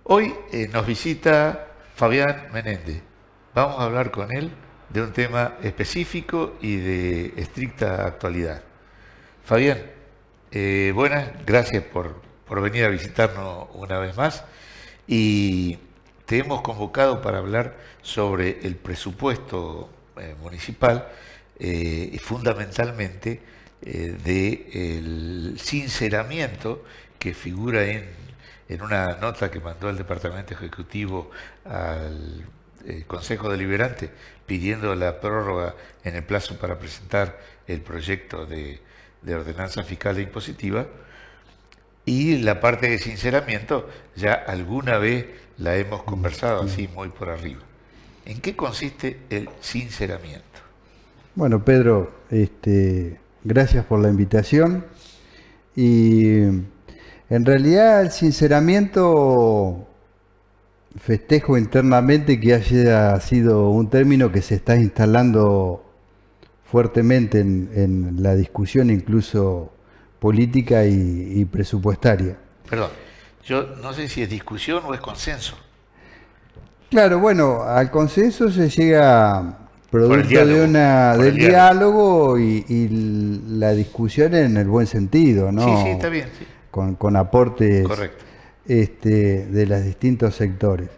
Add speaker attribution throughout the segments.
Speaker 1: Hoy nos visita Fabián Menéndez. Vamos a hablar con él de un tema específico y de estricta actualidad. Fabián, buenas, gracias por venir a visitarnos una vez más. Y te hemos convocado para hablar sobre el presupuesto municipal y fundamentalmente del sinceramiento que figura en una nota que mandó el Departamento Ejecutivo al Consejo Deliberante pidiendo la prórroga en el plazo para presentar el proyecto de ordenanza fiscal e impositiva. Y la parte de sinceramiento ya alguna vez la hemos conversado así muy por arriba. ¿En qué consiste el sinceramiento?
Speaker 2: Bueno, Pedro, gracias por la invitación. Y en realidad el sinceramiento, festejo internamente que haya sido un término que se está instalando fuertemente en la discusión incluso política y presupuestaria.
Speaker 1: Perdón, yo no sé si es discusión o es consenso.
Speaker 2: Claro, bueno, al consenso se llega producto del
Speaker 1: diálogo.
Speaker 2: diálogo y la discusión en el buen sentido, ¿no?
Speaker 1: Sí, está bien. Sí.
Speaker 2: Con aportes de los distintos sectores.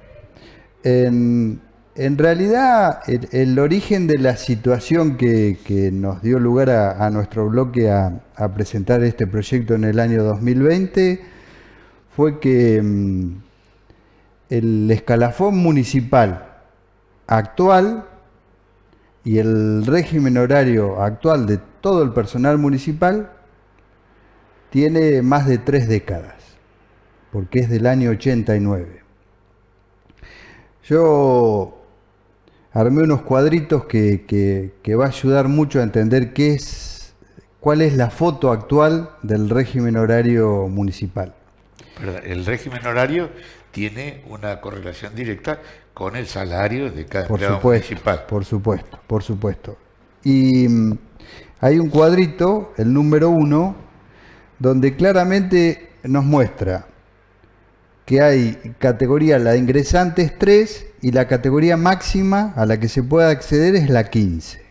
Speaker 2: En realidad, el origen de la situación que nos dio lugar a nuestro bloque a presentar este proyecto en el año 2020 fue que el escalafón municipal actual y el régimen horario actual de todo el personal municipal tiene más de 3 décadas, porque es del año 89. Yo armé unos cuadritos que va a ayudar mucho a entender cuál es la foto actual del régimen horario municipal.
Speaker 1: Pero el régimen horario tiene una correlación directa con el salario de cada empleado municipal.
Speaker 2: Por supuesto. Y hay un cuadrito, el número 1, donde claramente nos muestra que hay categoría, la de ingresantes 3, y la categoría máxima a la que se puede acceder es la 15.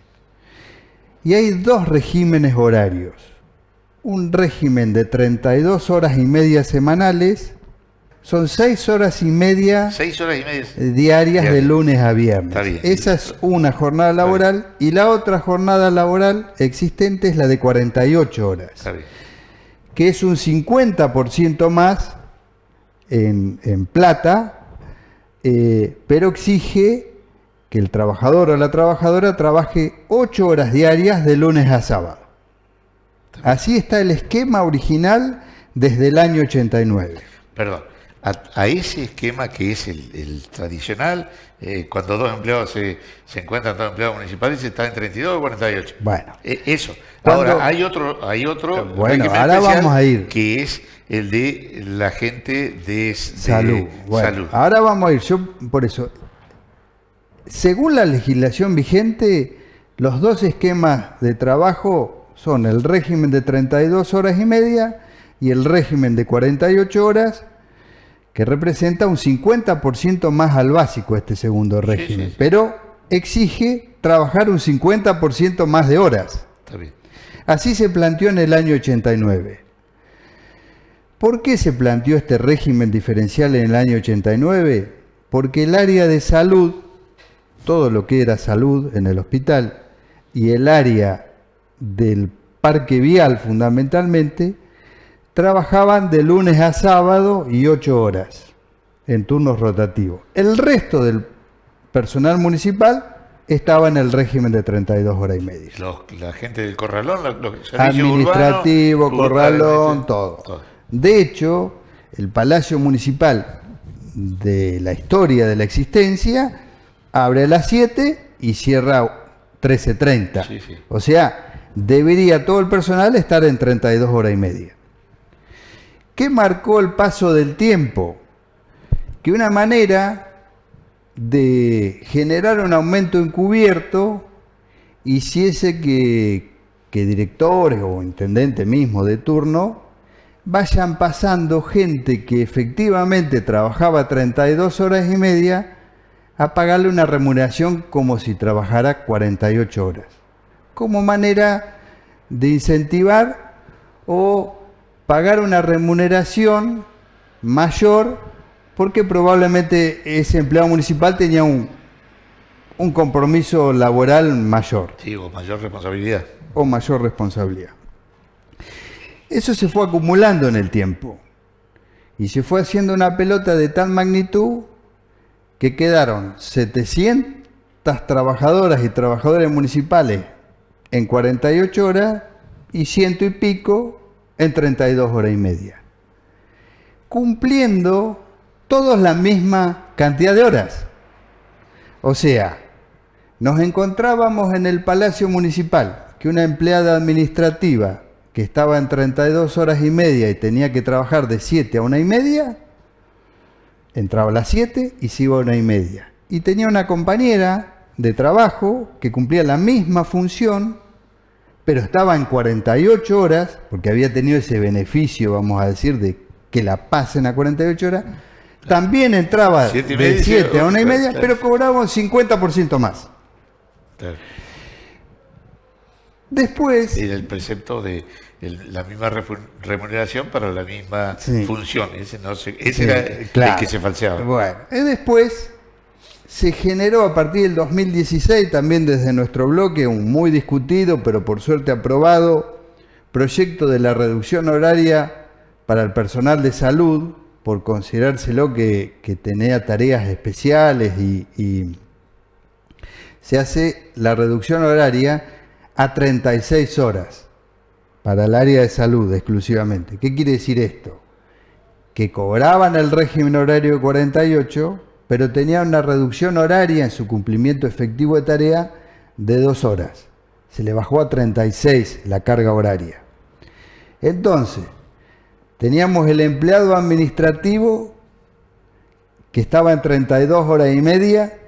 Speaker 2: Y hay dos regímenes horarios. Un régimen de 32 horas y media semanales, son 6 horas y media, diarias de lunes a viernes. Esa es una jornada laboral, y la otra jornada laboral existente es la de 48 horas, que es un 50% más en plata, pero exige que el trabajador o la trabajadora trabaje 8 horas diarias de lunes a sábado. Así está el esquema original desde el año 89.
Speaker 1: Perdón, a ese esquema que es el tradicional, cuando dos empleados se encuentran, dos empleados municipales, está en 32 o 48.
Speaker 2: Bueno.
Speaker 1: Eso. Ahora, hay otro
Speaker 2: bueno, ahora vamos a ir.
Speaker 1: Que es el de la gente de
Speaker 2: salud. Bueno, salud. Ahora vamos a ir. Yo, por eso, según la legislación vigente, los dos esquemas de trabajo son el régimen de 32 horas y media y el régimen de 48 horas, que representa un 50% más al básico este segundo régimen, pero exige trabajar un 50% más de horas.
Speaker 1: Está bien.
Speaker 2: Así se planteó en el año 89. ¿Por qué se planteó este régimen diferencial en el año 89? Porque el área de salud, todo lo que era salud en el hospital, y el área del parque vial fundamentalmente, trabajaban de lunes a sábado y 8 horas en turnos rotativos. El resto del personal municipal estaba en el régimen de 32 horas y media.
Speaker 1: La gente del corralón,
Speaker 2: administrativo, corralón, todo. De hecho, el Palacio Municipal de la historia de la existencia abre a las 7 y cierra 13:30. O sea, debería todo el personal estar en 32 horas y media. ¿Qué marcó el paso del tiempo? Que una manera de generar un aumento encubierto hiciese que directores o intendente mismo de turno vayan pasando gente que efectivamente trabajaba 32 horas y media a pagarle una remuneración como si trabajara 48 horas, como manera de incentivar o pagar una remuneración mayor, porque probablemente ese empleado municipal tenía un compromiso laboral mayor.
Speaker 1: Sí, o mayor responsabilidad.
Speaker 2: O mayor responsabilidad. Eso se fue acumulando en el tiempo y se fue haciendo una pelota de tal magnitud que quedaron 700 trabajadoras y trabajadores municipales en 48 horas y 100 y pico en 32 horas y media, cumpliendo todos la misma cantidad de horas. O sea, nos encontrábamos en el Palacio Municipal que una empleada administrativa que estaba en 32 horas y media y tenía que trabajar de 7 a 1 y media, entraba a las 7 y se iba a 1 y media. Y tenía una compañera de trabajo que cumplía la misma función, pero estaba en 48 horas, porque había tenido ese beneficio, vamos a decir, de que la pasen a 48 horas. También entraba de 7 a 1 y media, pero cobraba un 50% más.
Speaker 1: Claro.
Speaker 2: Después...
Speaker 1: Era el precepto de la misma remuneración para la misma función. Ese era claro, el que se falseaba.
Speaker 2: Bueno, y después se generó a partir del 2016, también desde nuestro bloque, un muy discutido, pero por suerte aprobado, proyecto de la reducción horaria para el personal de salud, por considerárselo que tenía tareas especiales y se hace la reducción horaria a 36 horas para el área de salud exclusivamente. ¿Qué quiere decir esto? Que cobraban el régimen horario de 48, pero tenían una reducción horaria en su cumplimiento efectivo de tarea de 2 horas. Se le bajó a 36 la carga horaria. Entonces, teníamos el empleado administrativo que estaba en 32 horas y media,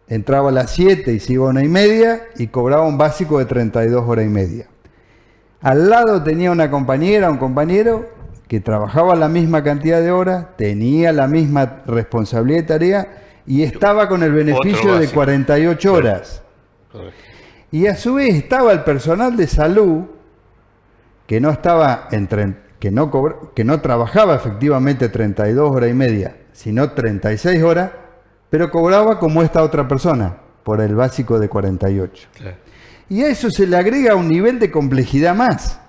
Speaker 2: entraba a las 7 y se iba a 1 y media y cobraba un básico de 32 horas y media. Al lado tenía una compañera, un compañero que trabajaba la misma cantidad de horas, tenía la misma responsabilidad de tarea y estaba con el beneficio de 48 horas. Y a su vez estaba el personal de salud que no estaba que no trabajaba efectivamente 32 horas y media, sino 36 horas, pero cobraba como esta otra persona, por el básico de 48. Claro. Y a eso se le agrega un nivel de complejidad más.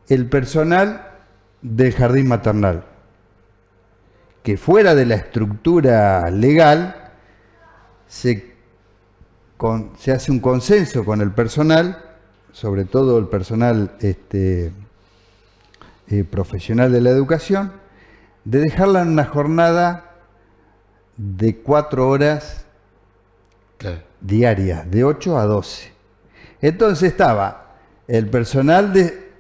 Speaker 2: El personal del jardín maternal, que fuera de la estructura legal, se hace un consenso con el personal, sobre todo el personal profesional de la educación, de dejarla en una jornada de 4 horas diarias, de 8 a 12. Entonces estaba el personal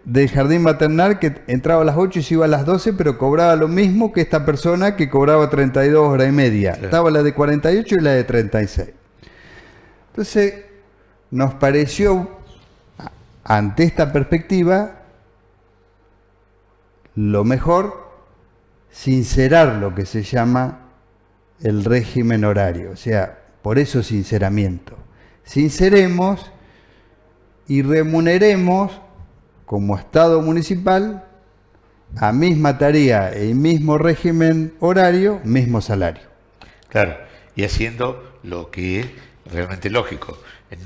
Speaker 2: del jardín maternal que entraba a las 8 y se iba a las 12, pero cobraba lo mismo que esta persona que cobraba 32 horas y media. Claro. Estaba la de 48 y la de 36. Entonces nos pareció, ante esta perspectiva, lo mejor sincerar lo que se llama el régimen horario, o sea, por eso sinceramiento. Sinceremos y remuneremos como Estado municipal a misma tarea y mismo régimen horario, mismo salario.
Speaker 1: Claro, y haciendo lo que es realmente lógico,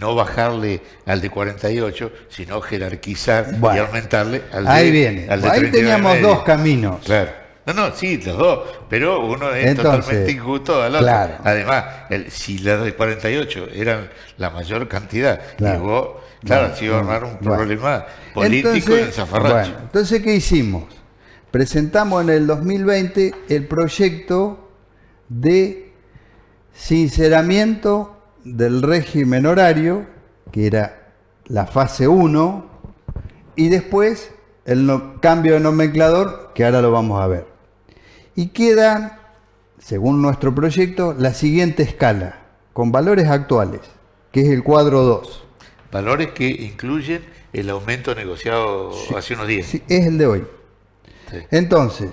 Speaker 1: no bajarle al de 48, sino jerarquizar y aumentarle al de
Speaker 2: ahí viene. Al de ahí teníamos dos caminos.
Speaker 1: Claro. No, sí, los dos, pero uno es totalmente injusto al otro. Claro. Además, si las de 48 eran la mayor cantidad, llegó, se iba a armar un problema político en el zafarrancho.
Speaker 2: Bueno, entonces, ¿qué hicimos? Presentamos en el 2020 el proyecto de sinceramiento del régimen horario, que era la fase 1, y después el cambio de nomenclador, que ahora lo vamos a ver. Y queda, según nuestro proyecto, la siguiente escala, con valores actuales, que es el cuadro 2.
Speaker 1: Valores que incluyen el aumento negociado hace unos días.
Speaker 2: Sí, es el de hoy.
Speaker 1: Sí.
Speaker 2: Entonces,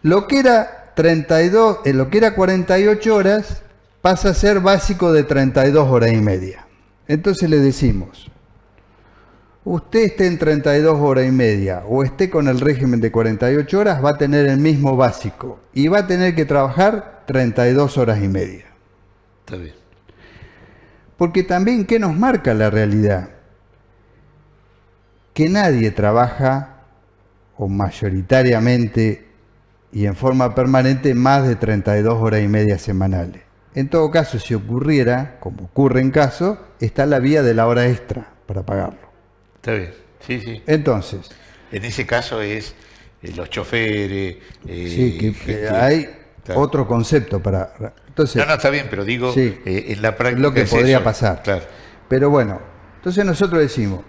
Speaker 2: lo que era 32, lo que era 48 horas pasa a ser básico de 32 horas y media. Entonces le decimos, usted esté en 32 horas y media o esté con el régimen de 48 horas, va a tener el mismo básico y va a tener que trabajar 32 horas y media.
Speaker 1: Está bien.
Speaker 2: Porque también, ¿qué nos marca la realidad? Que nadie trabaja, o mayoritariamente y en forma permanente, más de 32 horas y media semanales. En todo caso, si ocurriera, como ocurre en caso, está la vía de la hora extra para pagarlo.
Speaker 1: Está bien, sí, sí.
Speaker 2: Entonces,
Speaker 1: En ese caso es los choferes.
Speaker 2: sí, que hay
Speaker 1: claro.
Speaker 2: otro concepto para... Entonces,
Speaker 1: No, está bien, pero digo,
Speaker 2: sí,
Speaker 1: en la práctica
Speaker 2: es lo que
Speaker 1: es
Speaker 2: podría
Speaker 1: eso.
Speaker 2: pasar.
Speaker 1: Claro.
Speaker 2: Pero bueno, entonces nosotros decimos,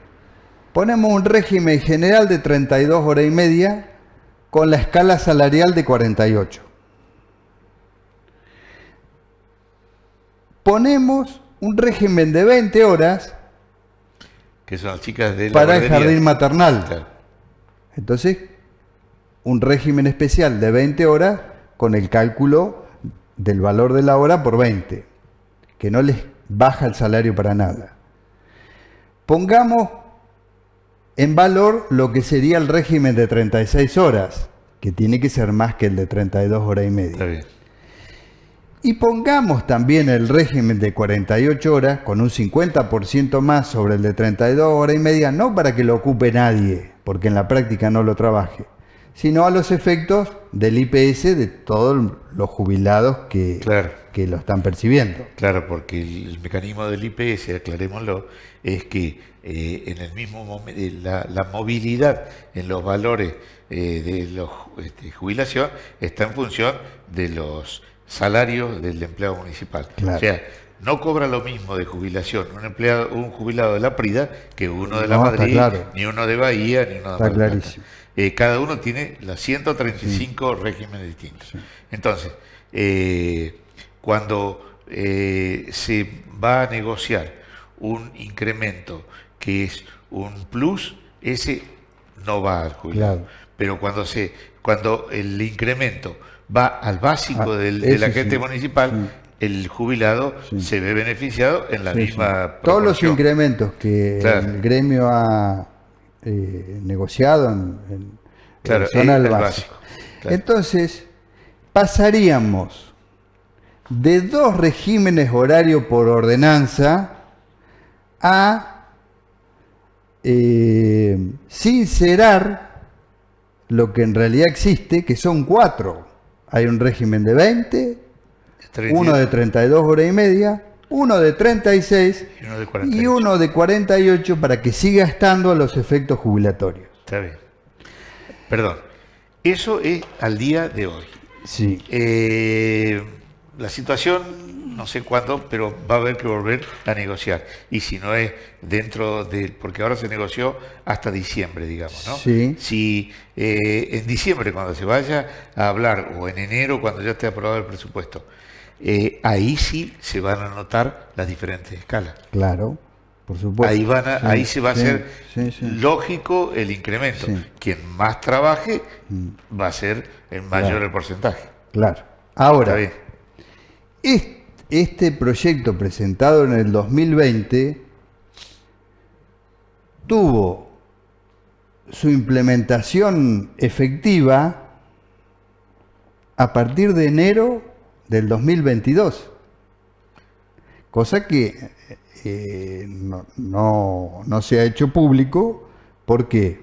Speaker 2: ponemos un régimen general de 32 horas y media con la escala salarial de 48. Ponemos un régimen de 20 horas
Speaker 1: Que son las chicas de la
Speaker 2: para el
Speaker 1: guardería.
Speaker 2: jardín maternal.
Speaker 1: Claro.
Speaker 2: Entonces, un régimen especial de 20 horas con el cálculo del valor de la hora por 20, que no les baja el salario para nada. Pongamos en valor lo que sería el régimen de 36 horas, que tiene que ser más que el de 32 horas y
Speaker 1: Está
Speaker 2: media.
Speaker 1: bien.
Speaker 2: Y pongamos también el régimen de 48 horas con un 50% más sobre el de 32 horas y media, no para que lo ocupe nadie, porque en la práctica no lo trabaje, sino a los efectos del IPS de todos los jubilados que lo están percibiendo.
Speaker 1: Claro, porque el mecanismo del IPS, aclarémoslo, es que en el mismo momento la movilidad en los valores de los jubilación está en función de los salarios del empleado municipal.
Speaker 2: Claro.
Speaker 1: O sea, no cobra lo mismo de jubilación un jubilado de la Prida que uno de la
Speaker 2: No,
Speaker 1: Madrid,
Speaker 2: está claro.
Speaker 1: ni uno de Bahía, ni uno de
Speaker 2: Está
Speaker 1: Mar del Plata.
Speaker 2: clarísimo.
Speaker 1: Cada uno tiene los 135 regímenes distintos.
Speaker 2: Sí.
Speaker 1: Entonces, cuando se va a negociar un incremento que es un plus, ese no va al jubilado.
Speaker 2: Claro.
Speaker 1: Pero cuando el incremento va al básico de la
Speaker 2: ese
Speaker 1: gente
Speaker 2: sí.
Speaker 1: municipal,
Speaker 2: Sí.
Speaker 1: el jubilado
Speaker 2: Sí.
Speaker 1: se ve beneficiado en la
Speaker 2: Sí,
Speaker 1: misma
Speaker 2: sí. Todos los
Speaker 1: proporción.
Speaker 2: incrementos que
Speaker 1: Claro.
Speaker 2: el gremio ha negociado
Speaker 1: Claro,
Speaker 2: son al
Speaker 1: el
Speaker 2: básico.
Speaker 1: básico. Claro.
Speaker 2: Entonces, pasaríamos de 2 regímenes horarios por ordenanza a sincerar lo que en realidad existe, que son 4. Hay un régimen de 20,
Speaker 1: 32,
Speaker 2: uno de 32 horas y media, uno de 36
Speaker 1: y uno de 48.
Speaker 2: y uno de 48 para que siga estando a los efectos jubilatorios.
Speaker 1: Está bien. Perdón. Eso es al día de hoy.
Speaker 2: Sí.
Speaker 1: La situación, no sé cuándo, pero va a haber que volver a negociar. Y si no es dentro de... Porque ahora se negoció hasta diciembre, digamos, ¿no?
Speaker 2: Sí.
Speaker 1: Si en diciembre, cuando se vaya a hablar, o en enero, cuando ya esté aprobado el presupuesto, ahí sí se van a notar las diferentes escalas.
Speaker 2: Claro, por supuesto.
Speaker 1: Ahí se va a hacer
Speaker 2: sí.
Speaker 1: lógico el incremento.
Speaker 2: Sí.
Speaker 1: Quien más trabaje va a ser el mayor
Speaker 2: Claro.
Speaker 1: el porcentaje.
Speaker 2: Claro.
Speaker 1: Está
Speaker 2: Ahora,
Speaker 1: bien.
Speaker 2: este proyecto presentado en el 2020 tuvo su implementación efectiva a partir de enero del 2022, cosa que no se ha hecho público. ¿Por qué?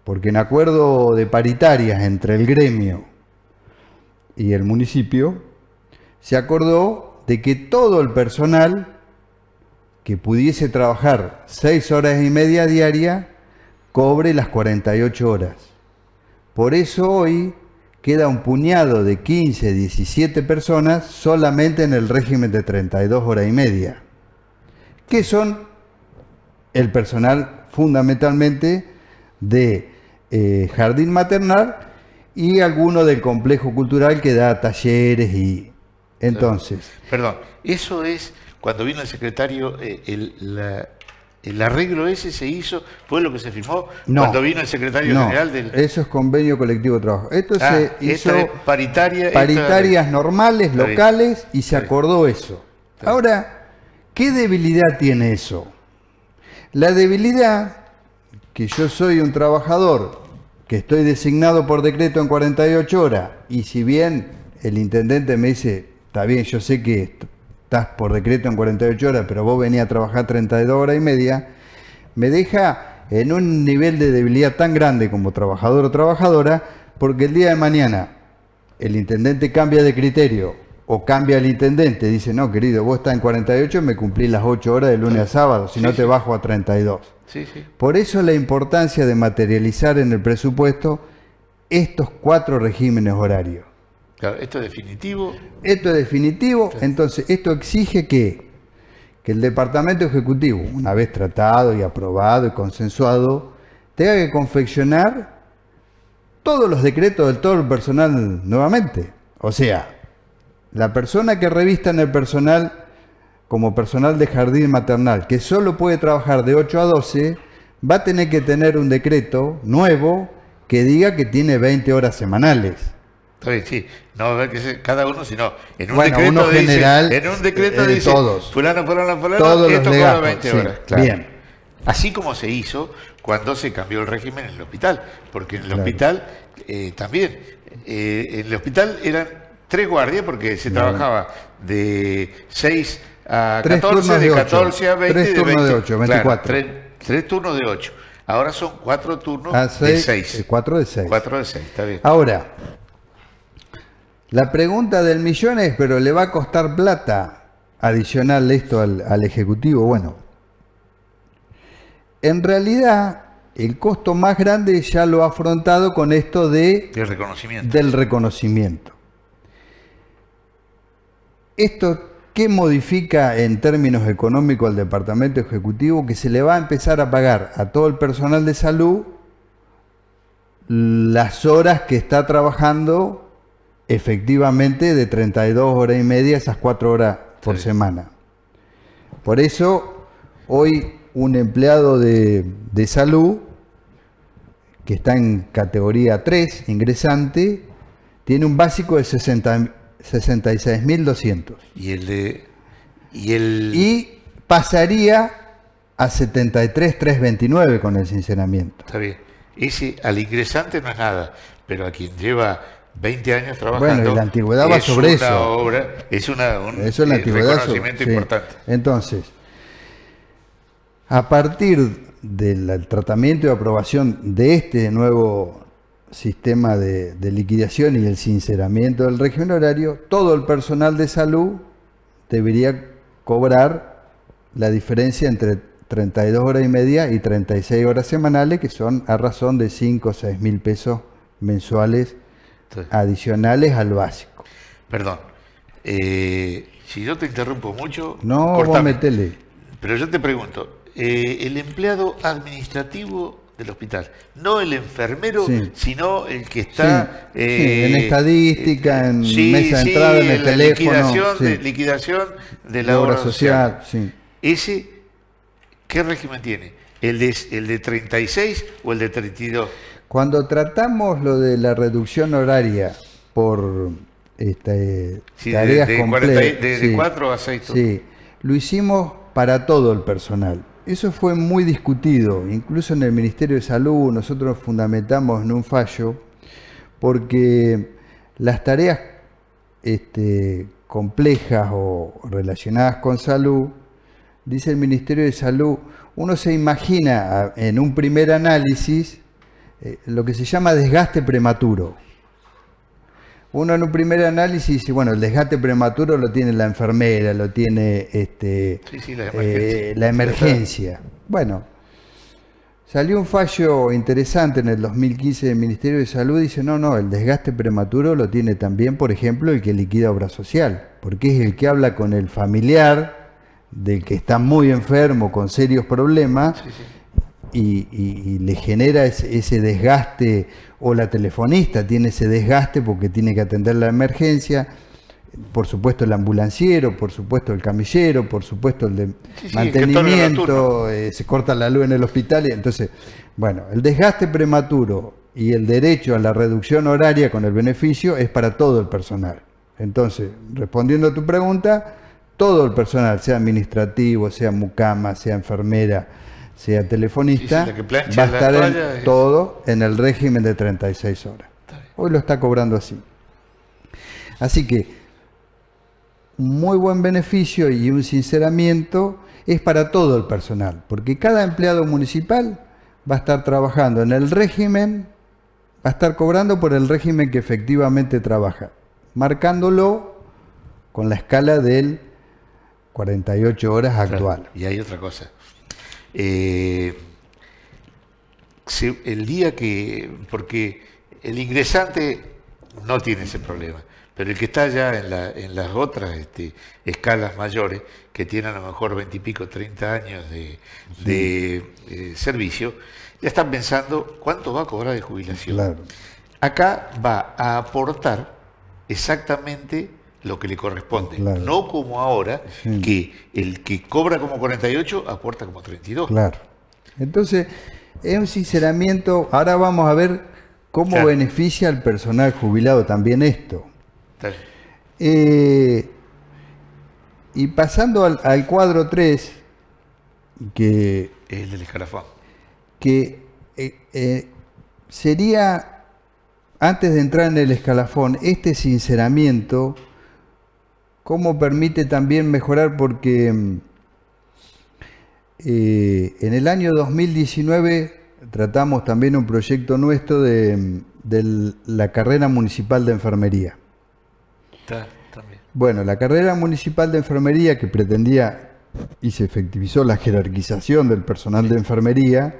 Speaker 2: Porque en acuerdo de paritarias entre el gremio y el municipio se acordó de que todo el personal que pudiese trabajar 6 horas y media diaria cobre las 48 horas. Por eso hoy queda un puñado de 15, 17 personas solamente en el régimen de 32 horas y media, que son el personal fundamentalmente de jardín maternal y alguno del complejo cultural que da talleres y... Entonces...
Speaker 1: Perdón, eso es, cuando vino el secretario, ¿El arreglo ese se hizo? ¿Fue lo que se firmó
Speaker 2: No,
Speaker 1: cuando vino el secretario
Speaker 2: no,
Speaker 1: general del...?
Speaker 2: eso es convenio colectivo de trabajo. Esto se hizo
Speaker 1: esta es paritaria.
Speaker 2: paritarias normales,
Speaker 1: Está bien.
Speaker 2: locales, y se
Speaker 1: Está bien.
Speaker 2: acordó eso.
Speaker 1: Está bien.
Speaker 2: Ahora, ¿qué debilidad tiene eso? La debilidad, que yo soy un trabajador, que estoy designado por decreto en 48 horas, y si bien el intendente me dice, está bien, yo sé que estás por decreto en 48 horas, pero vos venís a trabajar 32 horas y media, me deja en un nivel de debilidad tan grande como trabajador o trabajadora, porque el día de mañana el intendente cambia de criterio o cambia el intendente, dice, no, querido, vos estás en 48, me cumplís las 8 horas de lunes a sábado, si no te bajo a 32.
Speaker 1: Sí, sí.
Speaker 2: Por eso la importancia de materializar en el presupuesto estos 4 regímenes horarios.
Speaker 1: Claro, esto es definitivo.
Speaker 2: Esto es definitivo, entonces esto exige que el Departamento Ejecutivo, una vez tratado y aprobado y consensuado, tenga que confeccionar todos los decretos de todo el personal nuevamente. O sea, la persona que revista en el personal como personal de jardín maternal, que solo puede trabajar de 8 a 12, va a tener que tener un decreto nuevo que diga que tiene 20 horas semanales.
Speaker 1: Está bien, sí. No va a haber que ser cada uno, sino en un
Speaker 2: Bueno,
Speaker 1: decreto
Speaker 2: uno
Speaker 1: dice,
Speaker 2: general,
Speaker 1: en un decreto dice,
Speaker 2: todos.
Speaker 1: fulano,
Speaker 2: Todos
Speaker 1: esto
Speaker 2: los
Speaker 1: cobra
Speaker 2: legajos,
Speaker 1: 20
Speaker 2: sí,
Speaker 1: horas. Claro.
Speaker 2: bien.
Speaker 1: Así como se hizo cuando se cambió el régimen en el hospital, porque en el
Speaker 2: Claro.
Speaker 1: hospital también, en el hospital eran 3 guardias, porque se trabajaba de 6 a
Speaker 2: 3
Speaker 1: 14,
Speaker 2: turnos
Speaker 1: de
Speaker 2: de
Speaker 1: 14 a 20,
Speaker 2: 3
Speaker 1: de
Speaker 2: turnos
Speaker 1: 20,
Speaker 2: de 8, 24.
Speaker 1: Claro, 3 turnos de 8. Ahora son 4 turnos
Speaker 2: A
Speaker 1: de 6.
Speaker 2: 4 de 6.
Speaker 1: 4 de 6, está bien.
Speaker 2: Ahora, la pregunta del millón es, ¿pero le va a costar plata adicional esto al Ejecutivo? Bueno, en realidad el costo más grande ya lo ha afrontado con esto
Speaker 1: El reconocimiento.
Speaker 2: del reconocimiento. ¿Esto qué modifica en términos económicos al Departamento Ejecutivo? Que se le va a empezar a pagar a todo el personal de salud las horas que está trabajando efectivamente de 32 horas y media, esas 4 horas por
Speaker 1: Sí.
Speaker 2: semana. Por eso, hoy un empleado de salud que está en categoría 3, ingresante, tiene un básico de 66.200 y pasaría a 73.329 con el sinceramiento.
Speaker 1: Está bien. Ese al ingresante no es nada, pero a quien lleva 20 años trabajando.
Speaker 2: Bueno, y la antigüedad va sobre
Speaker 1: es una
Speaker 2: eso.
Speaker 1: obra, es un
Speaker 2: Eso es la antigüedad.
Speaker 1: reconocimiento
Speaker 2: Sí.
Speaker 1: importante.
Speaker 2: Entonces, a partir del tratamiento y aprobación de este nuevo sistema de liquidación y el sinceramiento del régimen horario, todo el personal de salud debería cobrar la diferencia entre 32 horas y media y 36 horas semanales, que son a razón de 5 o 6 mil pesos mensuales
Speaker 1: Sí.
Speaker 2: adicionales al básico.
Speaker 1: Perdón. Si yo te interrumpo mucho,
Speaker 2: No, vos
Speaker 1: cortame.
Speaker 2: metele.
Speaker 1: Pero yo te pregunto, el empleado administrativo del hospital, no el enfermero,
Speaker 2: Sí.
Speaker 1: sino el que está
Speaker 2: Sí, en estadística, en
Speaker 1: sí,
Speaker 2: mesa de
Speaker 1: sí,
Speaker 2: entrada, en el
Speaker 1: la
Speaker 2: teléfono,
Speaker 1: liquidación de
Speaker 2: la
Speaker 1: la
Speaker 2: obra
Speaker 1: obra social.
Speaker 2: social, sí.
Speaker 1: Ese, ¿qué régimen tiene? ¿El de 36 o el de 32?
Speaker 2: Cuando tratamos lo de la reducción horaria por
Speaker 1: Sí,
Speaker 2: tareas
Speaker 1: de
Speaker 2: complejas,
Speaker 1: de 4 a 6 turnos.
Speaker 2: sí, lo hicimos para todo el personal. Eso fue muy discutido, incluso en el Ministerio de Salud nosotros fundamentamos en un fallo, porque las tareas complejas o relacionadas con salud, dice el Ministerio de Salud, uno se imagina en un primer análisis lo que se llama desgaste prematuro. Uno en un primer análisis dice, bueno, el desgaste prematuro lo tiene la enfermera, lo tiene
Speaker 1: Sí, la emergencia.
Speaker 2: la emergencia. Bueno, salió un fallo interesante en el 2015 del Ministerio de Salud, dice, no, el desgaste prematuro lo tiene también, por ejemplo, el que liquida obra social, porque es el que habla con el familiar del que está muy enfermo, con serios problemas,
Speaker 1: Sí, sí.
Speaker 2: y le genera ese desgaste, o la telefonista tiene ese desgaste porque tiene que atender la emergencia. por supuesto el ambulanciero, por supuesto el camillero, por supuesto el de
Speaker 1: Sí,
Speaker 2: mantenimiento, se corta la luz en el hospital y entonces, bueno, el desgaste prematuro y el derecho a la reducción horaria con el beneficio es para todo el personal. Entonces, respondiendo a tu pregunta, todo el personal, sea administrativo, sea mucama, sea enfermera, sea telefonista,
Speaker 1: Sí, la que plancha
Speaker 2: va a
Speaker 1: la
Speaker 2: estar
Speaker 1: toalla
Speaker 2: todo en el régimen de 36 horas. Hoy lo está cobrando así. Así que un muy buen beneficio y un sinceramiento es para todo el personal, porque cada empleado municipal va a estar trabajando en el régimen, va a estar cobrando por el régimen que efectivamente trabaja, marcándolo con la escala del 48 horas actual.
Speaker 1: Claro. Y hay otra cosa. El día que, porque el ingresante no tiene ese problema, pero el que está ya en las otras escalas mayores, que tiene a lo mejor 20 y pico, 30 años de servicio, ya están pensando cuánto va a cobrar de jubilación.
Speaker 2: Claro.
Speaker 1: Acá va a aportar exactamente lo que le corresponde,
Speaker 2: Claro.
Speaker 1: no como ahora,
Speaker 2: Sí.
Speaker 1: que el que cobra como 48 aporta como 32.
Speaker 2: Claro. Entonces, es un sinceramiento. Ahora vamos a ver cómo
Speaker 1: Claro.
Speaker 2: beneficia al personal jubilado también esto.
Speaker 1: Está bien.
Speaker 2: Y pasando al cuadro 3, que
Speaker 1: Es el del escalafón.
Speaker 2: sería, antes de entrar en el escalafón, este sinceramiento, cómo permite también mejorar, porque en el año 2019 tratamos también un proyecto nuestro de la carrera municipal de enfermería.
Speaker 1: También.
Speaker 2: Bueno, la carrera municipal de enfermería, que pretendía y se efectivizó la jerarquización del personal de enfermería,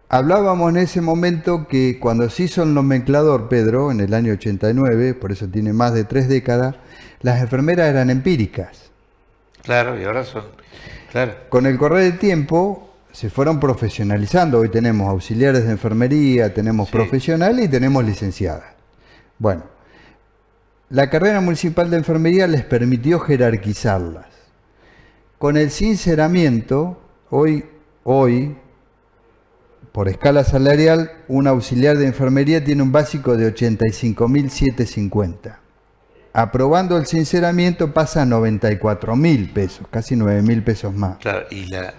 Speaker 2: hablábamos en ese momento que cuando se hizo el nomenclador, Pedro, en el año 89, por eso tiene más de 3 décadas, las enfermeras eran empíricas.
Speaker 1: Claro, y ahora son. Claro.
Speaker 2: Con el correr del tiempo se fueron profesionalizando. Hoy tenemos auxiliares de enfermería, tenemos
Speaker 1: Sí.
Speaker 2: profesionales y tenemos licenciadas. Bueno, la carrera municipal de enfermería les permitió jerarquizarlas. Con el sinceramiento, hoy, por escala salarial, un auxiliar de enfermería tiene un básico de 85.750. Aprobando el sinceramiento pasa a 94.000 pesos, casi 9.000 pesos más.
Speaker 1: Claro, y la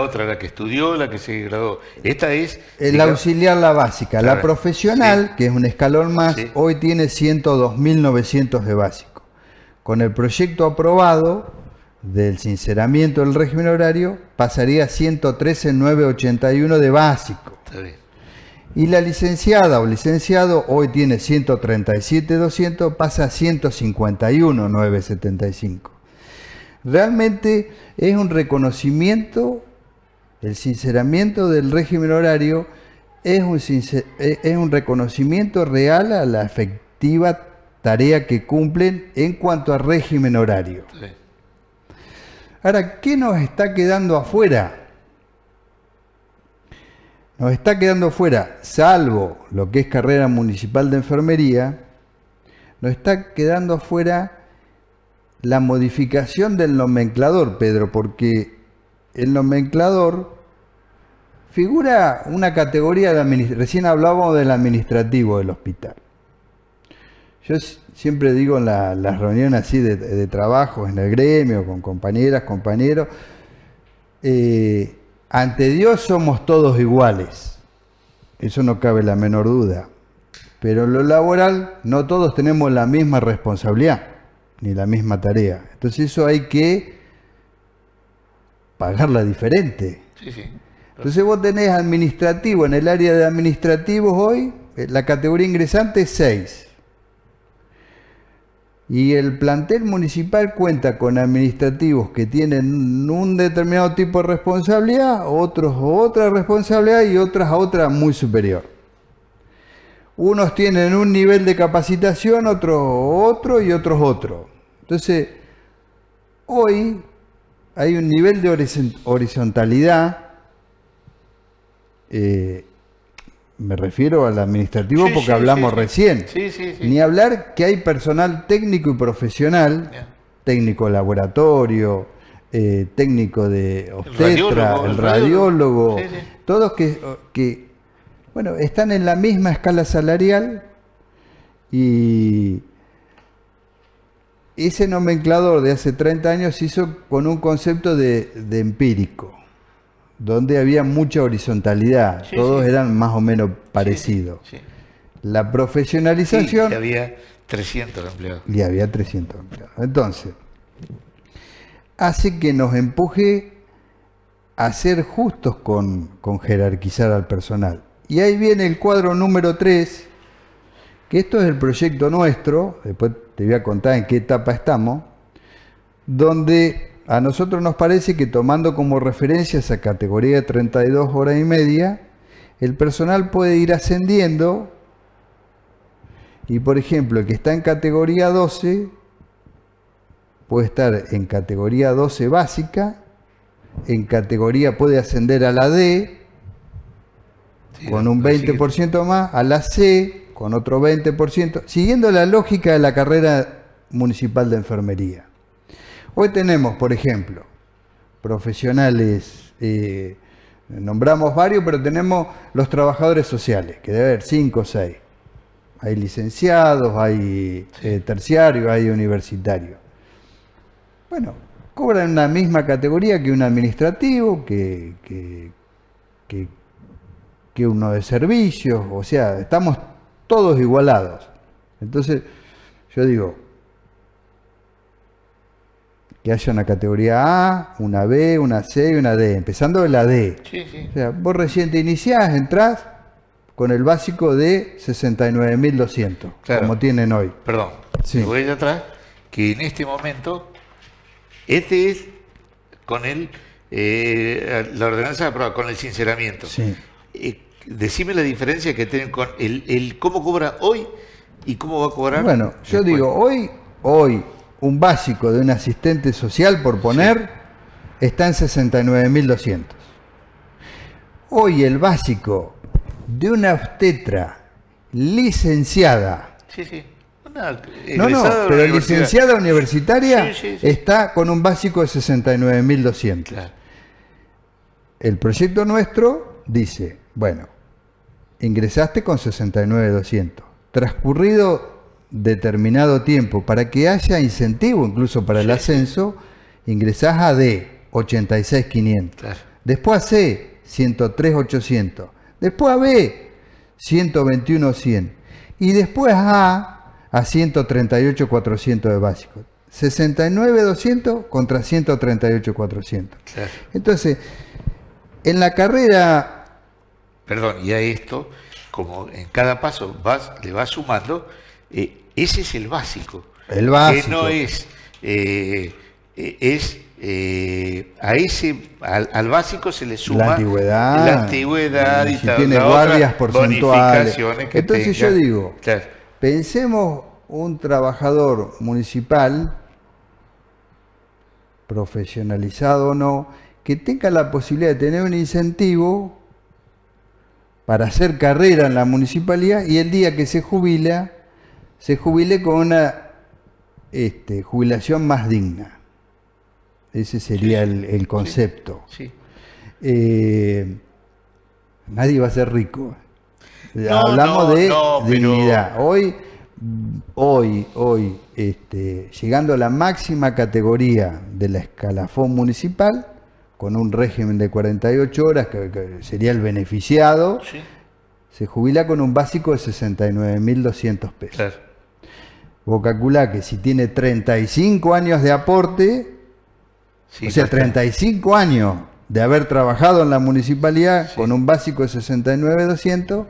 Speaker 1: otra, la que estudió, la que se graduó. Esta es.
Speaker 2: El auxiliar, la básica.
Speaker 1: Claro,
Speaker 2: La profesional,
Speaker 1: sí.
Speaker 2: que es un escalón más,
Speaker 1: Sí.
Speaker 2: hoy tiene 102.900 de básico. Con el proyecto aprobado del sinceramiento del régimen horario, pasaría a 113.981 de básico.
Speaker 1: Está bien.
Speaker 2: Y la licenciada o licenciado hoy tiene 137.200, pasa a 151.975. Realmente es un reconocimiento, el sinceramiento del régimen horario es un reconocimiento real a la efectiva tarea que cumplen en cuanto a régimen horario.
Speaker 1: Está bien.
Speaker 2: Ahora, ¿qué nos está quedando afuera? Nos está quedando afuera, salvo lo que es carrera municipal de enfermería, nos está quedando afuera la modificación del nomenclador, Pedro, porque el nomenclador figura una categoría de recién hablábamos del administrativo del hospital. Yo siempre digo en las reuniones así de trabajo, en el gremio, con compañeras, compañeros, ante Dios somos todos iguales, eso no cabe la menor duda, pero en lo laboral no todos tenemos la misma responsabilidad, ni la misma tarea, entonces eso hay que pagarla diferente.
Speaker 1: Sí, sí.
Speaker 2: Entonces vos tenés administrativo, en el área de administrativos hoy, la categoría ingresante es 6. Y el plantel municipal cuenta con administrativos que tienen un determinado tipo de responsabilidad, otros otra responsabilidad y otras a otra muy superior. Unos tienen un nivel de capacitación, otros otro y otros otro. Entonces, hoy hay un nivel de horizontalidad Me refiero al administrativo
Speaker 1: Sí,
Speaker 2: porque
Speaker 1: sí,
Speaker 2: hablamos
Speaker 1: sí, sí.
Speaker 2: recién.
Speaker 1: Sí, sí, sí.
Speaker 2: Ni hablar que hay personal técnico y profesional,
Speaker 1: Ya.
Speaker 2: técnico de laboratorio, técnico de obstetra, el
Speaker 1: El radiólogo.
Speaker 2: radiólogo,
Speaker 1: Sí, sí.
Speaker 2: todos bueno, están en la misma escala salarial y ese nomenclador de hace 30 años se hizo con un concepto de empírico, donde había mucha horizontalidad,
Speaker 1: Sí,
Speaker 2: todos
Speaker 1: sí.
Speaker 2: eran más o menos
Speaker 1: Sí,
Speaker 2: parecidos.
Speaker 1: sí.
Speaker 2: La
Speaker 1: Sí,
Speaker 2: profesionalización,
Speaker 1: y había 300 empleados.
Speaker 2: y había 300 empleados. Entonces, hace que nos empuje a ser justos con jerarquizar al personal. Y ahí viene el cuadro número 3, que esto es el proyecto nuestro, después te voy a contar en qué etapa estamos, donde a nosotros nos parece que tomando como referencia esa categoría de 32 horas y media, el personal puede ir ascendiendo y, por ejemplo, el que está en categoría 12 puede estar en categoría 12 básica, en categoría puede ascender a la D
Speaker 1: Sí,
Speaker 2: con un
Speaker 1: la siguiente.
Speaker 2: 20% más, a la C con otro 20%, siguiendo la lógica de la carrera municipal de enfermería. Hoy tenemos, por ejemplo, profesionales, nombramos varios, pero tenemos los trabajadores sociales, que debe haber 5 o 6. Hay licenciados, hay terciarios, hay universitarios. Bueno, cobran una misma categoría que un administrativo, que uno de servicios, o sea, estamos todos igualados. Entonces, yo digo, que haya una categoría A, una B, una C y una D, empezando de la D.
Speaker 1: Sí, sí.
Speaker 2: O sea, vos recién te iniciás, entrás con el básico de 69.200,
Speaker 1: Claro.
Speaker 2: como tienen hoy.
Speaker 1: Perdón,
Speaker 2: Sí.
Speaker 1: voy allá atrás, que en este momento, este es con la ordenanza aprobada, con el sinceramiento.
Speaker 2: Sí.
Speaker 1: Decime la diferencia que tienen con el cómo cobra hoy y cómo va a cobrar.
Speaker 2: Bueno, yo
Speaker 1: después.
Speaker 2: digo, hoy un básico de un asistente social, por poner, está en 69.200. Hoy el básico de una obstetra licenciada,
Speaker 1: Sí, sí. Una
Speaker 2: no,
Speaker 1: egresada de la
Speaker 2: pero
Speaker 1: universidad.
Speaker 2: licenciada universitaria,
Speaker 1: Sí, sí, sí.
Speaker 2: está con un básico de 69.200.
Speaker 1: Claro.
Speaker 2: El proyecto nuestro dice, bueno, ingresaste con 69.200. Transcurrido determinado tiempo, para que haya incentivo incluso para el
Speaker 1: Sí,
Speaker 2: ascenso, ingresás a D, 86.500.
Speaker 1: Claro.
Speaker 2: Después a C, 103.800. Después a B, 121.100. Y después a 138.400 de básico. 69.200 contra 138.400.
Speaker 1: Claro.
Speaker 2: Entonces, en la carrera,
Speaker 1: Perdón, y a esto, como en cada paso le vas sumando, ese es el básico.
Speaker 2: el básico,
Speaker 1: Que no es, al básico se le suma
Speaker 2: la antigüedad,
Speaker 1: la antigüedad y
Speaker 2: si
Speaker 1: tal,
Speaker 2: tiene
Speaker 1: la
Speaker 2: guardias
Speaker 1: otra,
Speaker 2: porcentuales.
Speaker 1: bonificaciones que
Speaker 2: Entonces
Speaker 1: tenga.
Speaker 2: yo digo,
Speaker 1: Claro,
Speaker 2: pensemos un trabajador municipal, profesionalizado o no, que tenga la posibilidad de tener un incentivo para hacer carrera en la municipalidad y el día que se jubile con una jubilación más digna. Ese sería
Speaker 1: Sí, sí,
Speaker 2: el concepto.
Speaker 1: sí.
Speaker 2: Nadie va a ser rico.
Speaker 1: No,
Speaker 2: Hablamos
Speaker 1: no,
Speaker 2: de
Speaker 1: no, pero-
Speaker 2: dignidad. Hoy, llegando a la máxima categoría de la escalafón municipal, con un régimen de 48 horas, que sería el beneficiado,
Speaker 1: Sí,
Speaker 2: se jubila con un básico de 69.200 pesos.
Speaker 1: claro.
Speaker 2: Vos calculá que si tiene 35 años de aporte,
Speaker 1: Sí,
Speaker 2: o sea,
Speaker 1: no está.
Speaker 2: 35 años de haber trabajado en la municipalidad,
Speaker 1: Sí.
Speaker 2: con un básico de 69.200,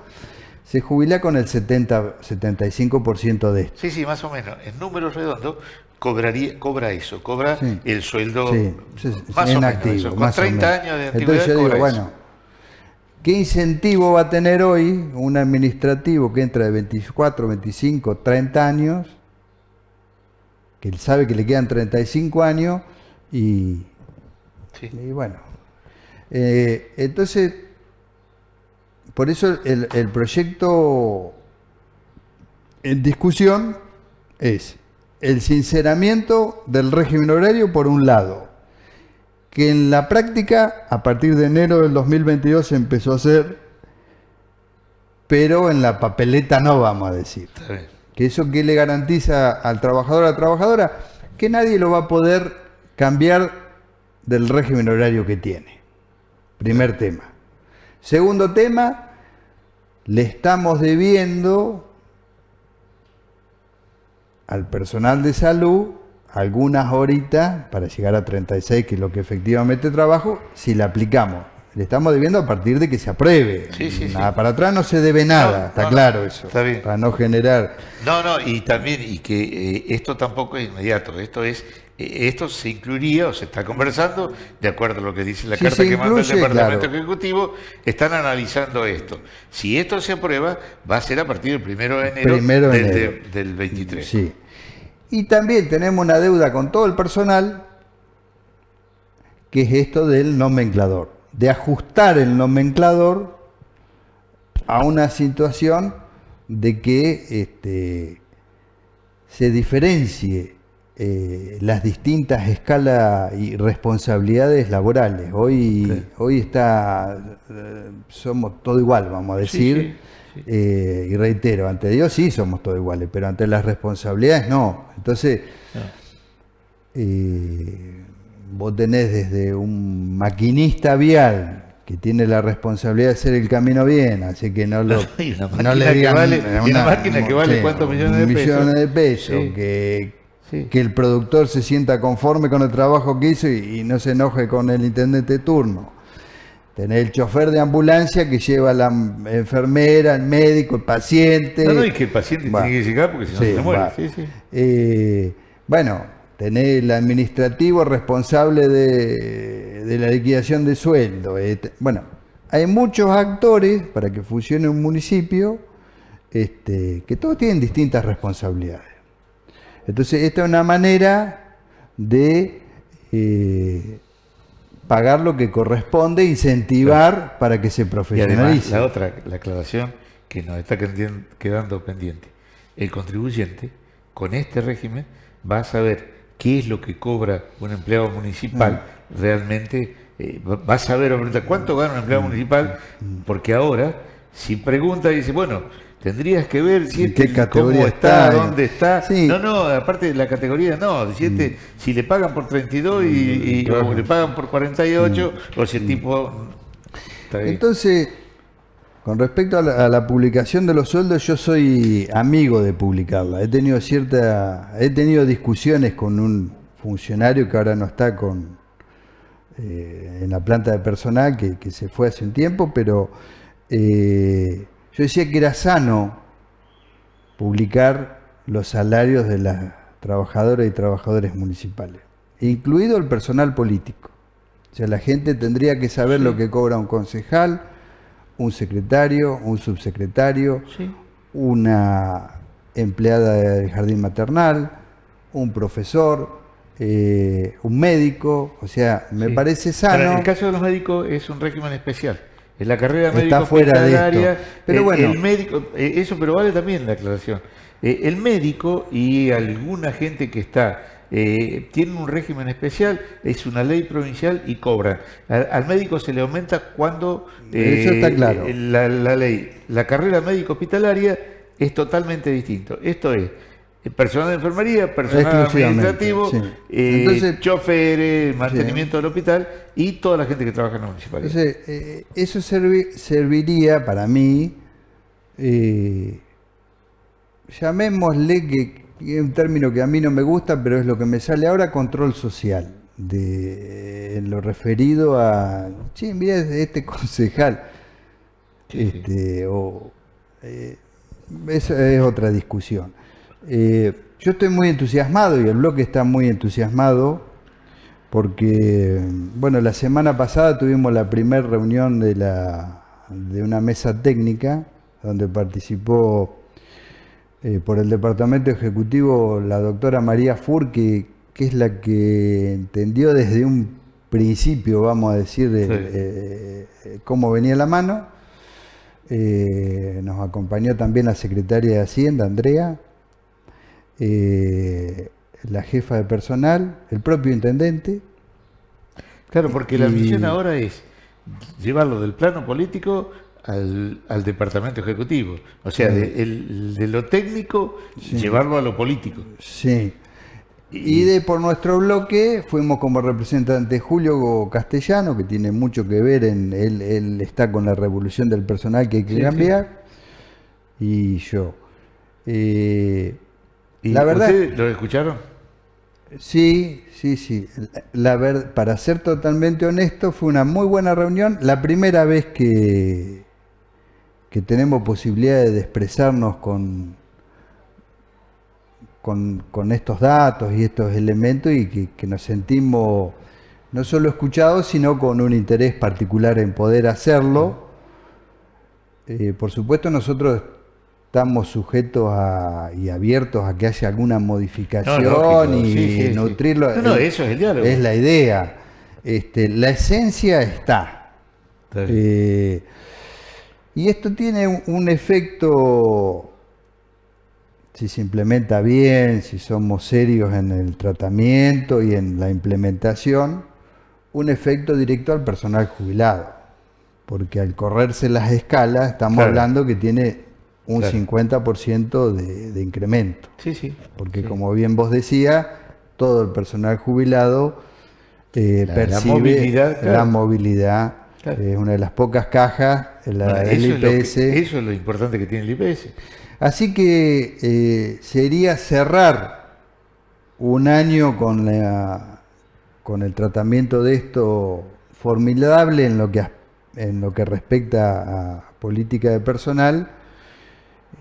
Speaker 2: se jubila con el 75% de esto.
Speaker 1: Sí, sí, más o menos. En números redondos cobra
Speaker 2: Sí.
Speaker 1: el sueldo
Speaker 2: Sí,
Speaker 1: más
Speaker 2: en
Speaker 1: o menos.
Speaker 2: activo,
Speaker 1: Eso, con
Speaker 2: más o
Speaker 1: 30
Speaker 2: menos.
Speaker 1: años de antigüedad
Speaker 2: Entonces yo digo,
Speaker 1: cobra eso.
Speaker 2: bueno, ¿qué incentivo va a tener hoy un administrativo que entra de 24, 25, 30 años, que él sabe que le quedan 35 años
Speaker 1: Sí.
Speaker 2: y bueno, entonces, por eso el proyecto en discusión es el sinceramiento del régimen horario por un lado, que en la práctica a partir de enero del 2022 se empezó a hacer, pero en la papeleta no, vamos a decir. Que eso que le garantiza al trabajador o a la trabajadora, que nadie lo va a poder cambiar del régimen horario que tiene. Primer tema. Segundo tema, le estamos debiendo al personal de salud algunas horitas para llegar a 36, que es lo que efectivamente trabajo, si la aplicamos. Le estamos debiendo a partir de que se apruebe. Nada, para atrás no se debe nada, está claro eso.
Speaker 1: Está bien.
Speaker 2: Para no generar...
Speaker 1: y también, y que esto tampoco es inmediato, esto se incluiría o se está conversando, de acuerdo a lo que dice la carta que manda el Departamento Ejecutivo, están analizando esto. Si esto se aprueba, va a ser a partir del 1 de enero, del 23.
Speaker 2: Sí. Y también tenemos una deuda con todo el personal, que es esto del nomenclador, de ajustar el nomenclador a una situación de que se diferencie las distintas escalas y responsabilidades laborales. Hoy somos todo igual, vamos a decir. Y reitero, ante Dios sí somos todos iguales, pero ante las responsabilidades no. Entonces, vos tenés desde un maquinista vial que tiene la responsabilidad de hacer el camino bien, así que no le digan
Speaker 1: una máquina que vale cuántos millones de pesos.
Speaker 2: Que el productor se sienta conforme con el trabajo que hizo y no se enoje con el intendente de turno. Tenés el chofer de ambulancia que lleva a la enfermera, el médico, el paciente.
Speaker 1: Y que el paciente tiene que llegar porque si no se muere.
Speaker 2: Bueno, tenés el administrativo responsable de la liquidación de sueldo. Bueno, hay muchos actores para que funcione un municipio que todos tienen distintas responsabilidades. Entonces, esta es una manera de pagar lo que corresponde, incentivar para que se profesionalice.
Speaker 1: Y además, la aclaración que nos está quedando pendiente. El contribuyente, con este régimen, va a saber qué es lo que cobra un empleado municipal realmente, va a saber cuánto gana un empleado municipal, porque ahora, si pregunta, dice, bueno, tendrías que ver si
Speaker 2: cómo
Speaker 1: está, dónde está. Aparte de la categoría, si le pagan por 32 o le pagan por 48, o si el tipo...
Speaker 2: Entonces, con respecto a la publicación de los sueldos, yo soy amigo de publicarla. He tenido discusiones con un funcionario que ahora no está en la planta de personal, que se fue hace un tiempo, pero... yo decía que era sano publicar los salarios de las trabajadoras y trabajadores municipales, incluido el personal político. O sea, la gente tendría que saber lo que cobra un concejal, un secretario, un subsecretario, una empleada del jardín maternal, un profesor, un médico. O sea, me parece sano.
Speaker 1: Pero en el caso de los médicos es un régimen especial. En la carrera médico
Speaker 2: está fuera de esto.
Speaker 1: Pero bueno, el médico, pero vale también la aclaración. El médico y alguna gente que está tienen un régimen especial, es una ley provincial y cobran. Al médico se le aumenta cuando
Speaker 2: eso está claro.
Speaker 1: La ley, la carrera médico hospitalaria es totalmente distinto. Esto es personal de enfermería, personal administrativo, entonces, choferes, mantenimiento del hospital y toda la gente que trabaja en la municipalidad.
Speaker 2: Entonces, eso serviría para mí, llamémosle, que es un término que a mí no me gusta, pero es lo que me sale ahora, control social, en lo referido a, mira, este concejal, esa es otra discusión. Yo estoy muy entusiasmado y el bloque está muy entusiasmado porque, bueno, la semana pasada tuvimos la primera reunión de una mesa técnica donde participó por el Departamento Ejecutivo la doctora María Fur, que es la que entendió desde un principio, vamos a decir, cómo venía la mano. nos acompañó también la secretaria de Hacienda, Andrea, la jefa de personal, el propio intendente.
Speaker 1: Claro, porque la misión ahora es llevarlo del plano político al departamento ejecutivo. O sea, de lo técnico, llevarlo a lo político.
Speaker 2: Sí. Y por nuestro bloque fuimos como representante Julio Castellano, que tiene mucho que ver él está con la revolución del personal que hay que cambiar, y yo.
Speaker 1: ¿Y
Speaker 2: la verdad,
Speaker 1: ustedes lo escucharon?
Speaker 2: Sí. Para ser totalmente honesto, fue una muy buena reunión. La primera vez que tenemos posibilidad de expresarnos con estos datos y estos elementos, y que nos sentimos no solo escuchados, sino con un interés particular en poder hacerlo. Por supuesto, nosotros estamos sujetos y abiertos a que haya alguna modificación y nutrirlo.
Speaker 1: No, eso es el diálogo.
Speaker 2: Es la idea. La esencia está. Y esto tiene un efecto, si se implementa bien, si somos serios en el tratamiento y en la implementación, un efecto directo al personal jubilado. Porque al correrse las escalas, estamos hablando que tiene un 50% de incremento. Porque como bien vos decías, todo el personal jubilado percibe la movilidad. Es una de las pocas cajas, el IPS.
Speaker 1: Eso es lo importante que tiene el IPS.
Speaker 2: Así que sería cerrar un año con el tratamiento de esto formidable en lo que respecta a política de personal,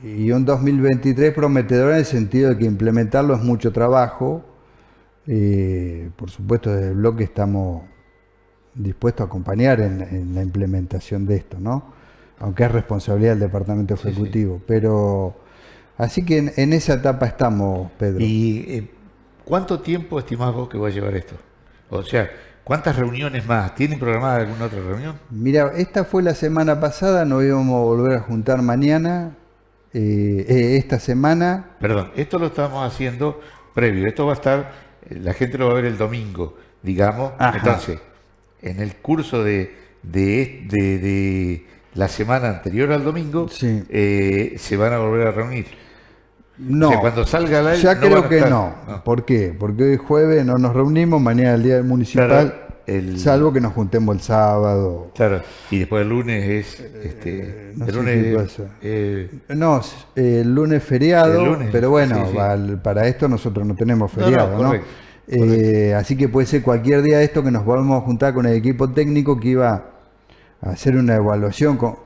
Speaker 2: y un 2023 prometedor en el sentido de que implementarlo es mucho trabajo. Por supuesto, desde el bloque estamos dispuestos a acompañar en la implementación de esto, ¿no? Aunque es responsabilidad del departamento ejecutivo. Pero así que en esa etapa estamos, Pedro.
Speaker 1: ¿Y cuánto tiempo estimás vos que va a llevar esto? O sea, ¿cuántas reuniones más? ¿Tienen programada alguna otra reunión?
Speaker 2: Mira, esta fue la semana pasada, nos íbamos a volver a juntar mañana. Esta semana.
Speaker 1: Perdón, esto lo estamos haciendo previo. Esto va a estar, la gente lo va a ver el domingo, digamos. Entonces, en el curso de la semana anterior al domingo, se van a volver a reunir.
Speaker 2: No,
Speaker 1: o sea, cuando salga la
Speaker 2: ya creo que no. ¿Por qué? Porque hoy jueves no nos reunimos, mañana el día del municipal, salvo que nos juntemos el sábado.
Speaker 1: Claro, y después el lunes es
Speaker 2: no
Speaker 1: el
Speaker 2: sé
Speaker 1: lunes,
Speaker 2: qué pasa. No, el lunes feriado, pero bueno, para esto nosotros no tenemos feriado, ¿no? Correcto. Así que puede ser cualquier día de esto que nos volvamos a juntar con el equipo técnico que iba a hacer una evaluación con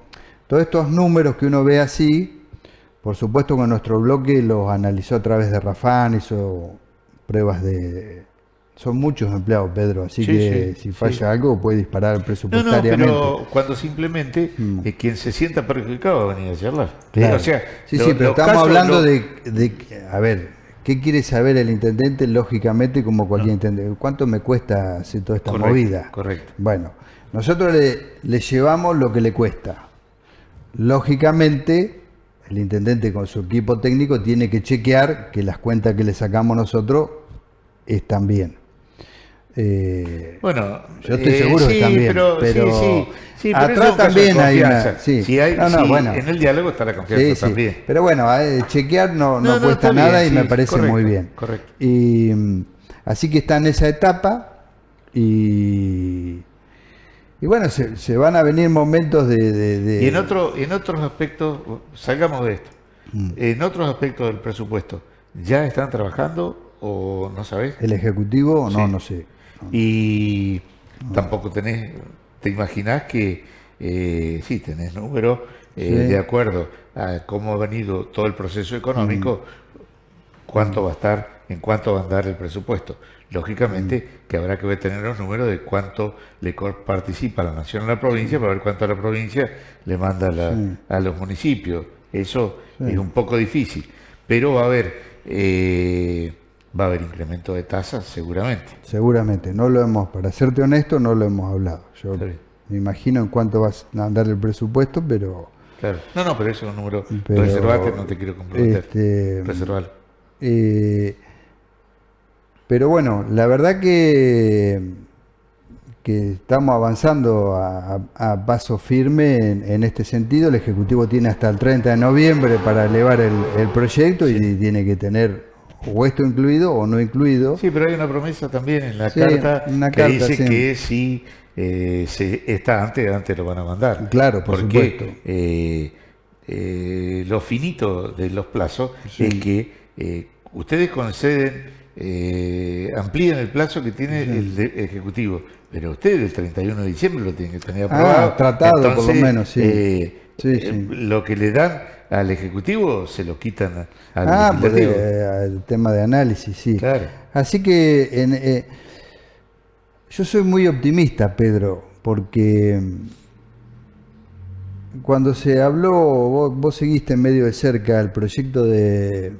Speaker 2: todos estos números que uno ve así. Por supuesto, con nuestro bloque los analizó a través de Rafán, hizo pruebas son muchos empleados, Pedro, así que si falla algo puede disparar presupuestariamente.
Speaker 1: No, pero cuando simplemente quien se sienta perjudicado va a venir a charlar.
Speaker 2: Claro. O sea, pero estamos hablando de, a ver, ¿qué quiere saber el intendente? Lógicamente, como cualquier intendente, ¿cuánto me cuesta hacer toda esta movida?
Speaker 1: Correcto.
Speaker 2: Bueno, nosotros le llevamos lo que le cuesta. Lógicamente, el intendente con su equipo técnico tiene que chequear que las cuentas que le sacamos nosotros están bien.
Speaker 1: Bueno,
Speaker 2: yo estoy seguro que están bien, pero
Speaker 1: atrás
Speaker 2: también hay una.
Speaker 1: Bueno, en el diálogo está la confianza también.
Speaker 2: Pero bueno, chequear no cuesta nada y me parece muy bien.
Speaker 1: Correcto.
Speaker 2: Y así que está en esa etapa y bueno, se van a venir momentos de...
Speaker 1: Y en otros aspectos, salgamos de esto, en otros aspectos del presupuesto, ¿ya están trabajando o no sabés?
Speaker 2: ¿El Ejecutivo? No sé.
Speaker 1: Y tampoco te imaginás que tenés números de acuerdo a cómo ha venido todo el proceso económico, cuánto va a estar, en cuánto va a andar el presupuesto. Lógicamente que habrá que tener los números de cuánto le participa la nación a la provincia para ver cuánto a la provincia le manda a los municipios. Eso es un poco difícil, pero va a haber incremento de tasas seguramente.
Speaker 2: Seguramente, para serte honesto, no lo hemos hablado. Yo me imagino en cuánto va a andar el presupuesto, pero
Speaker 1: Claro. No, no, pero eso es un número.
Speaker 2: Pero,
Speaker 1: Reservate, no te quiero comprometer. Reservalo.
Speaker 2: Pero bueno, la verdad que estamos avanzando a paso firme en este sentido. El Ejecutivo tiene hasta el 30 de noviembre para elevar el proyecto y tiene que tener o esto incluido o no incluido.
Speaker 1: Sí, pero hay una promesa también en la carta que dice que si está antes lo van a mandar.
Speaker 2: Claro, por supuesto.
Speaker 1: Lo finito de los plazos es que ustedes conceden, amplían el plazo que tiene el Ejecutivo, pero ustedes el 31 de diciembre lo tienen que tener aprobado.
Speaker 2: Tratado. Entonces, por lo menos,
Speaker 1: lo que le dan al Ejecutivo se lo quitan al Legislativo.
Speaker 2: El tema de análisis, sí.
Speaker 1: Claro.
Speaker 2: Así que yo soy muy optimista, Pedro, porque cuando se habló, vos seguiste medio de cerca el proyecto de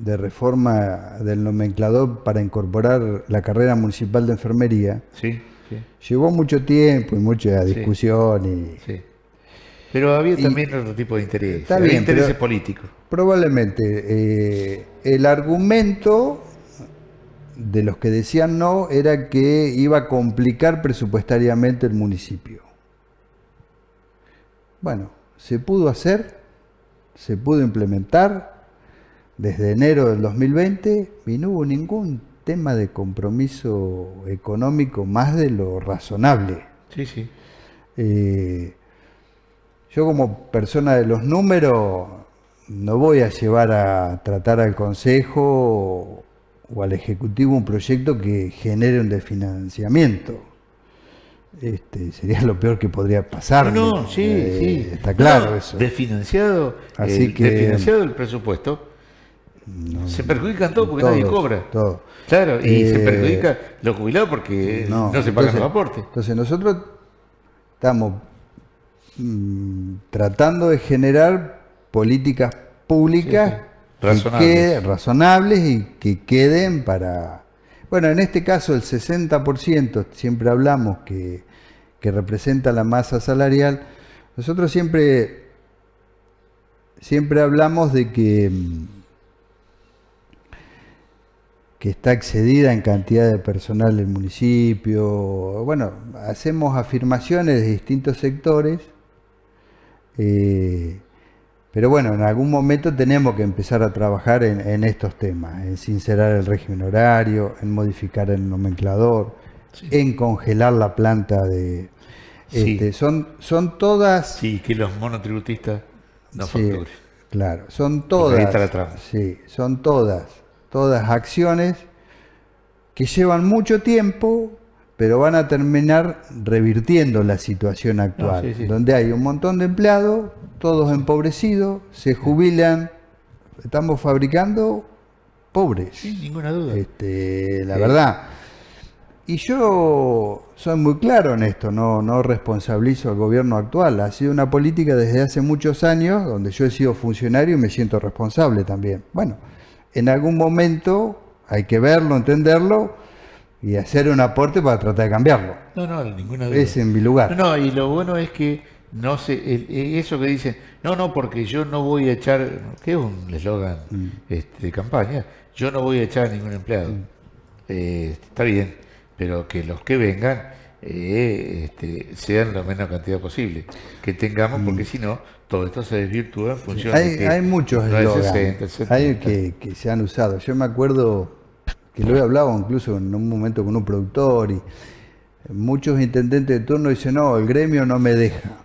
Speaker 2: reforma del nomenclador para incorporar la carrera municipal de enfermería.
Speaker 1: Sí.
Speaker 2: Llevó mucho tiempo y mucha discusión.
Speaker 1: Sí. Pero había también otro tipo de interés.
Speaker 2: Está bien,
Speaker 1: intereses políticos.
Speaker 2: Probablemente el argumento de los que decían no era que iba a complicar presupuestariamente el municipio. Bueno, se pudo hacer, se pudo implementar desde enero del 2020 y no hubo ningún tema de compromiso económico más de lo razonable.
Speaker 1: Sí.
Speaker 2: Yo como persona de los números no voy a llevar a tratar al Consejo o al Ejecutivo un proyecto que genere un desfinanciamiento. Sería lo peor que podría pasar.
Speaker 1: No, sí.
Speaker 2: Está claro eso.
Speaker 1: Desfinanciado, desfinanciado el presupuesto. No, se perjudican todos porque nadie cobra.
Speaker 2: Todo.
Speaker 1: Claro, y se perjudica los jubilados porque no se pagan los aportes.
Speaker 2: Entonces nosotros estamos tratando de generar políticas públicas razonables y que queden para... Bueno, en este caso el 60%, siempre hablamos que representa la masa salarial. Nosotros siempre hablamos de que está excedida en cantidad de personal del municipio. Bueno, hacemos afirmaciones de distintos sectores, pero bueno, en algún momento tenemos que empezar a trabajar en estos temas, en sincerar el régimen horario, en modificar el nomenclador, en congelar la planta de... son todas...
Speaker 1: Sí, que los monotributistas no facturen.
Speaker 2: Claro, son todas acciones que llevan mucho tiempo, pero van a terminar revirtiendo la situación actual, donde hay un montón de empleados, todos empobrecidos, se jubilan, estamos fabricando pobres.
Speaker 1: Sin ninguna duda.
Speaker 2: La verdad. Y yo soy muy claro en esto, no responsabilizo al gobierno actual. Ha sido una política desde hace muchos años, donde yo he sido funcionario y me siento responsable también. Bueno, en algún momento hay que verlo, entenderlo y hacer un aporte para tratar de cambiarlo.
Speaker 1: No, ninguna duda.
Speaker 2: Es en mi lugar.
Speaker 1: No, y lo bueno es que no sé, eso que dicen, no, porque yo no voy a echar, que es un eslogan de campaña, yo no voy a echar a ningún empleado. Está bien, pero que los que vengan sean la menor cantidad posible, que tengamos, porque si no, todo esto se desvirtúa en función de que
Speaker 2: hay muchos eslogans, hay que se han usado. Yo me acuerdo que lo he hablado incluso en un momento con un productor y muchos intendentes de turno dicen, no, el gremio no me deja.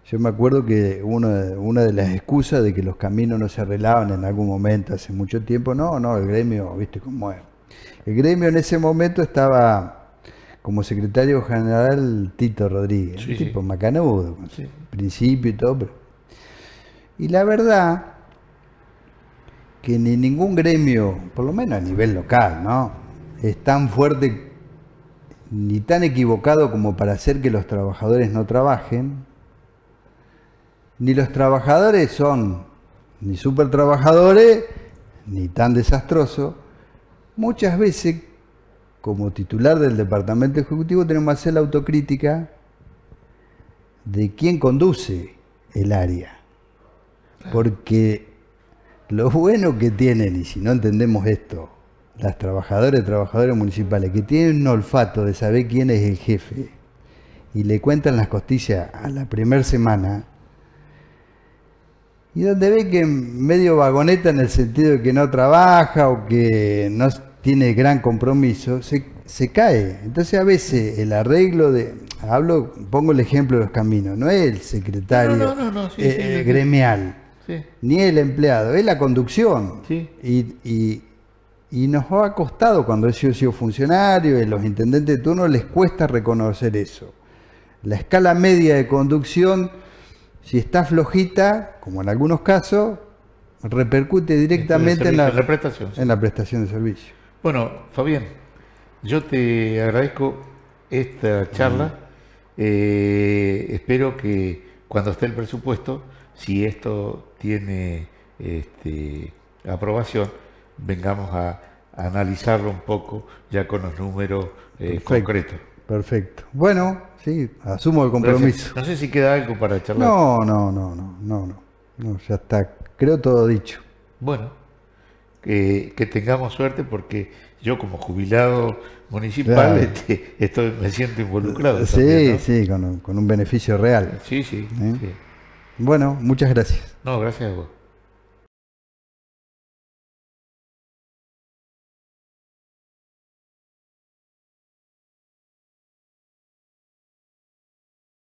Speaker 2: Yo me acuerdo que una de las excusas de que los caminos no se arreglaban en algún momento, hace mucho tiempo, no, el gremio, viste cómo es. El gremio en ese momento estaba como secretario general Tito Rodríguez, un tipo macanudo, con principio y todo. Y la verdad que ni ningún gremio, por lo menos a nivel local, ¿no?, es tan fuerte ni tan equivocado como para hacer que los trabajadores no trabajen, ni los trabajadores son ni súper trabajadores, ni tan desastrosos. Muchas veces, como titular del departamento ejecutivo, tenemos que hacer la autocrítica de quién conduce el área. Porque lo bueno que tienen, y si no entendemos esto, las trabajadoras y trabajadores municipales, que tienen un olfato de saber quién es el jefe, y le cuentan las costillas a la primera semana, y donde ve que medio vagoneta en el sentido de que no trabaja o que no tiene gran compromiso, se cae. Entonces a veces el arreglo pongo el ejemplo de los caminos, no es el secretario gremial,
Speaker 1: sí,
Speaker 2: ni el empleado, es la conducción.
Speaker 1: sí.
Speaker 2: Y nos ha costado, cuando he sido funcionario, y los intendentes de turno les cuesta reconocer eso. La escala media de conducción, si está flojita, como en algunos casos, repercute directamente en la
Speaker 1: prestación.
Speaker 2: En la prestación de servicio.
Speaker 1: Bueno, Fabián, yo te agradezco esta charla. Espero que cuando esté el presupuesto, si esto tiene aprobación, vengamos a analizarlo un poco ya con los números concretos.
Speaker 2: Perfecto. Bueno, sí, asumo el compromiso.
Speaker 1: No sé si queda algo para charlar.
Speaker 2: No, ya está, creo todo dicho.
Speaker 1: Bueno, que tengamos suerte, porque yo como jubilado municipal me siento involucrado.
Speaker 2: Sí,
Speaker 1: también, ¿no?
Speaker 2: sí, con un beneficio real.
Speaker 1: Sí.
Speaker 2: Bueno, muchas gracias.
Speaker 1: No, gracias a vos.